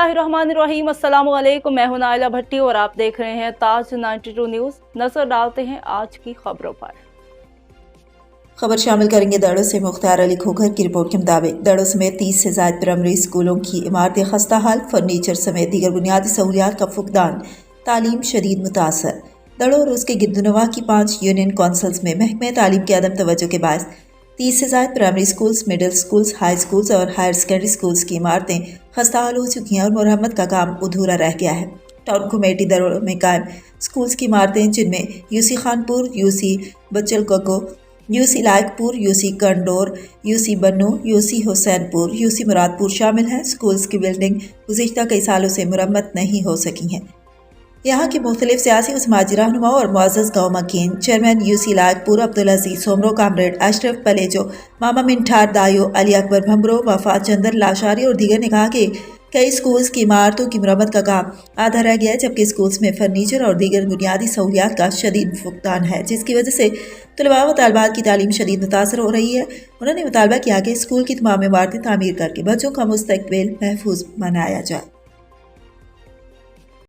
बिस्मिल्लाहिर्रहमानिर्रहीम। अस्सलाम वालेकुम। मैं हूं नाइला भट्टी और आप देख रहे हैं ताज 92 न्यूज़। नजर डालते हैं आज की खबरों पर। खबर शामिल करेंगे दड़ों से। मुख्तार अली खोखर की रिपोर्ट के मुताबिक दड़ों समेत 30 से ज्यादा प्राइमरी स्कूलों की इमारतें खस्ता हाल, फर्नीचर समेत दीगर बुनियादी सहूलियात का फुकदान, तालीम शदीद मुतासर। दड़ों और उसके गिरदुनवा की 5 यूनियन काउंसिल्स में महकमे तालीम की अदम तवज्जो के बायस 30 से ज्यादा primary schools, middle schools, high schools और हायर सेकेंडरी स्कूल्स की इमारतें खस्ता हाल हो चुकी हैं और मरम्मत का काम अधूरा रह गया है। टाउन कमेटी दड़ों में कायम स्कूल्स की इमारतें, जिनमें यूसी खानपुर, यूसी बच्चल कको, यूसी लायकपुर, यूसी कंडोर, यूसी बन्नू, यूसी हुसैनपुर, यूसी मुरादपुर शामिल हैं। स्कूल्स की बिल्डिंग गुज़िश्ता कई सालों से मुरम्मत नहीं हो सकी हैं। यहाँ के मुख्तलिफ सियासी व समाजी रहनुमा और मुअज़्ज़ज़ गाँव मकीन चेयरमैन यूसी लायकपुर अब्दुल अजीज सोमरो, कामरेड अशरफ पलेजो, मामा मिंठार दायो, अली अकबर भंबरो, वफात चंदर लाशारी और दीगर ने कहा कि कई स्कूल्स की इमारतों की मरम्मत का काम आधा रह गया है, जबकि स्कूल्स में फर्नीचर और दीगर बुनियादी सहूलियात का शदीद फुकदान है, जिसकी वजह से तलबा व तालिबात की तालीम शदीद मुतासर हो रही है। उन्होंने मुतालबा किया कि स्कूल की तमाम इमारतें तामीर करके बच्चों का मुस्तकबिल महफूज बनाया जाए।